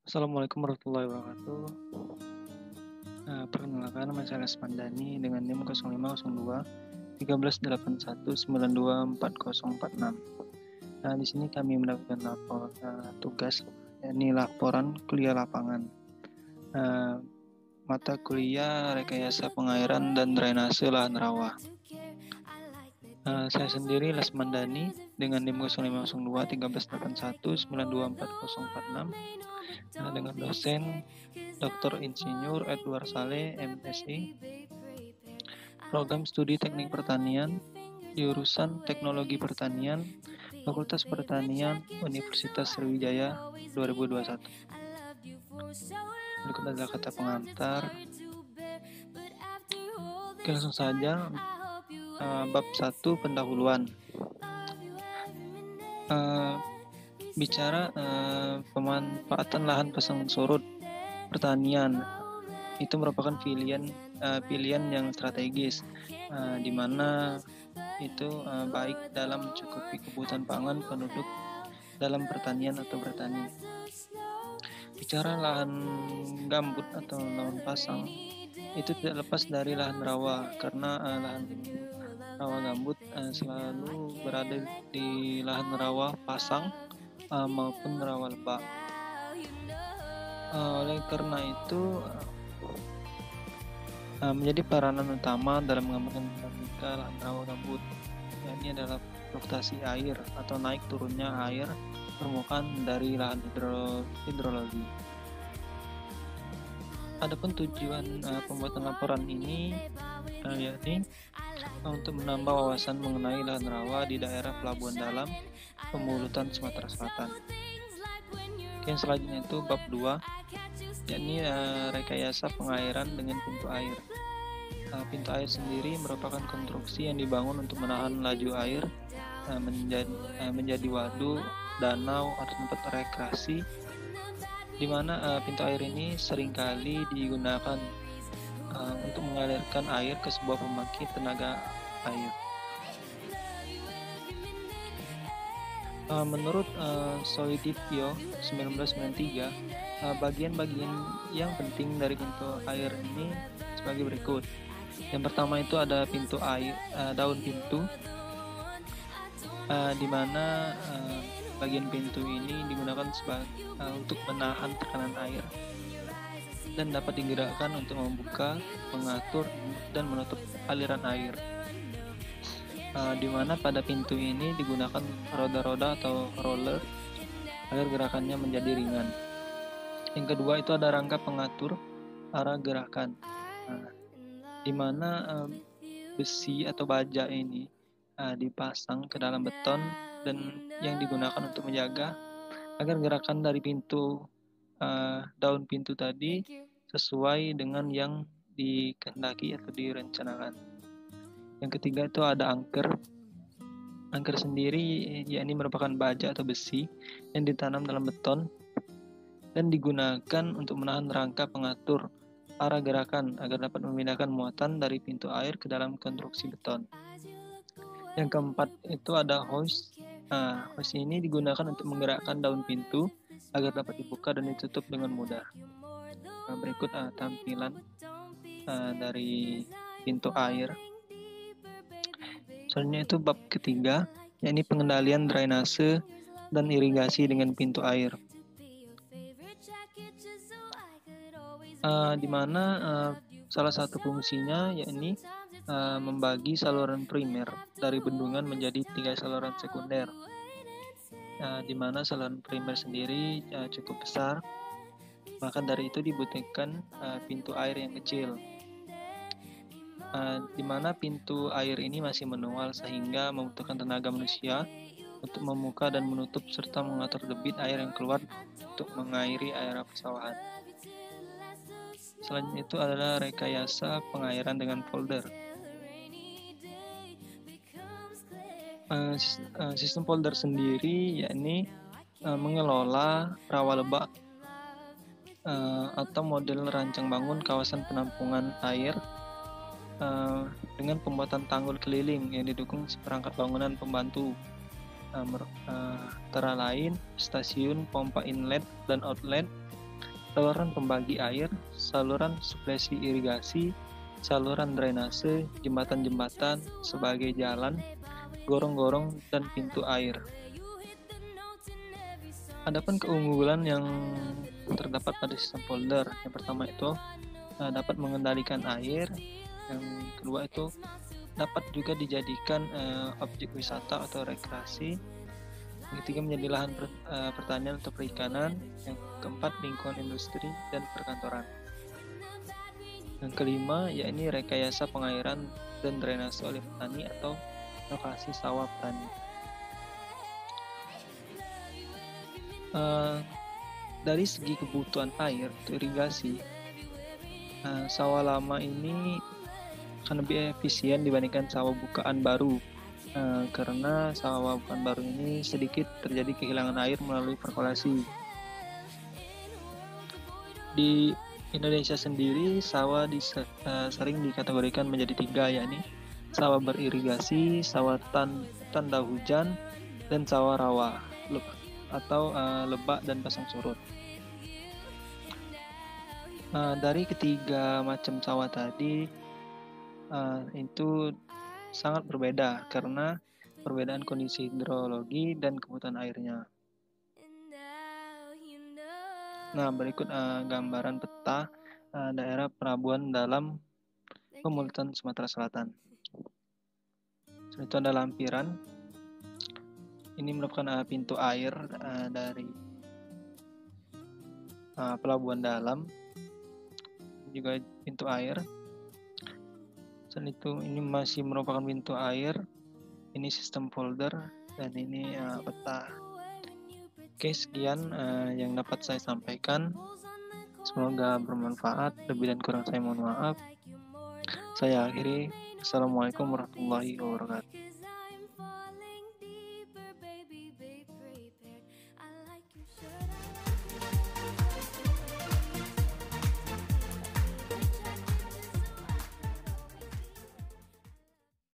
Assalamualaikum warahmatullahi wabarakatuh. Perkenalkan, nama saya Lesmandani dengan NIM 0502 1381 924046. Di sini kami mendapatkan tugas, yakni laporan kuliah lapangan. Mata kuliah rekayasa pengairan dan drainase lahan rawa. Saya sendiri Lesmandani dengan NIM 0502 1381 924046. Dengan dosen Dr. Insinyur Edward Saleh, MSI, Program Studi Teknik Pertanian, jurusan Teknologi Pertanian, Fakultas Pertanian, Universitas Sriwijaya 2021. Berikut adalah kata pengantar. Oke, langsung saja. Bab 1, pendahuluan. Bicara pemanfaatan lahan pasang surut pertanian itu merupakan pilihan yang strategis, di mana itu baik dalam mencukupi kebutuhan pangan penduduk dalam pertanian atau bertani. Bicara lahan gambut atau lahan pasang, itu tidak lepas dari lahan rawa, karena lahan rawa gambut selalu berada di lahan rawa pasang maupun rawa lebak. Oleh karena itu menjadi peranan utama dalam mengembangkan dinamika lahan rawa gambut. Ini adalah fluktuasi air atau naik turunnya air permukaan dari lahan hidrologi. Adapun tujuan pembuatan laporan ini yakni untuk menambah wawasan mengenai lahan rawa di daerah Pelabuhan Dalam, Pemulutan, Sumatera Selatan. Yang selanjutnya itu bab 2, yakni rekayasa pengairan dengan pintu air. Pintu air sendiri merupakan konstruksi yang dibangun untuk menahan laju air menjadi waduk, danau, atau tempat rekreasi, di mana pintu air ini seringkali digunakan untuk mengalirkan air ke sebuah pembangkit tenaga air. Menurut Soedipio 1993, bagian-bagian yang penting dari pintu air ini sebagai berikut. Yang pertama itu ada pintu air, daun pintu, di mana bagian pintu ini digunakan untuk menahan tekanan air dan dapat digerakkan untuk membuka, mengatur, dan menutup aliran air. Di mana pada pintu ini digunakan roda-roda atau roller agar gerakannya menjadi ringan. Yang kedua itu ada rangka pengatur arah gerakan, di mana besi atau baja ini dipasang ke dalam beton dan yang digunakan untuk menjaga agar gerakan dari pintu daun pintu tadi sesuai dengan yang dikehendaki atau direncanakan. Yang ketiga itu ada angker. Angker sendiri yakni merupakan baja atau besi yang ditanam dalam beton dan digunakan untuk menahan rangka pengatur arah gerakan agar dapat memindahkan muatan dari pintu air ke dalam konstruksi beton. Yang keempat itu ada hoist. Hoist ini digunakan untuk menggerakkan daun pintu agar dapat dibuka dan ditutup dengan mudah. Berikut tampilan dari pintu air. Selanjutnya itu bab ketiga, yakni pengendalian drainase dan irigasi dengan pintu air. Di mana salah satu fungsinya yakni membagi saluran primer dari bendungan menjadi 3 saluran sekunder. Di mana saluran primer sendiri cukup besar, maka dari itu dibutuhkan pintu air yang kecil. Di mana pintu air ini masih manual sehingga membutuhkan tenaga manusia untuk membuka dan menutup serta mengatur debit air yang keluar untuk mengairi area persawahan. Selanjutnya itu adalah rekayasa pengairan dengan folder. Sistem folder sendiri yakni mengelola rawa lebak atau model rancang bangun kawasan penampungan air dengan pembuatan tanggul keliling yang didukung seperangkat bangunan pembantu, antara lain stasiun, pompa inlet dan outlet, saluran pembagi air, saluran suplesi irigasi, saluran drainase, jembatan-jembatan sebagai jalan, gorong-gorong, dan pintu air. Adapun keunggulan yang terdapat pada sistem polder, yang pertama itu dapat mengendalikan air, yang kedua itu dapat juga dijadikan objek wisata atau rekreasi, yang ketiga menjadi lahan pertanian atau perikanan, yang keempat lingkungan industri dan perkantoran, yang kelima yakni rekayasa pengairan dan drainase oleh petani atau lokasi sawah petani. Dari segi kebutuhan air untuk irigasi, sawah lama ini akan lebih efisien dibandingkan sawah bukaan baru, karena sawah bukaan baru ini sedikit terjadi kehilangan air melalui perkolasi. Di Indonesia sendiri, sawah sering dikategorikan menjadi 3, yakni sawah beririgasi, sawah tanda hujan, dan sawah rawa atau lebak dan pasang surut. Dari ketiga macam sawah tadi itu sangat berbeda karena perbedaan kondisi hidrologi dan kebutuhan airnya. Nah, berikut gambaran peta daerah pelabuhan dalam pemulutan Sumatera Selatan. Itu ada lampiran. Ini merupakan pintu air dari pelabuhan dalam, juga pintu air. Selain itu ini masih merupakan pintu air, ini sistem folder, dan ini peta. Oke, sekian yang dapat saya sampaikan. Semoga bermanfaat. Lebih dan kurang saya mohon maaf. Saya akhiri. Assalamualaikum warahmatullahi wabarakatuh.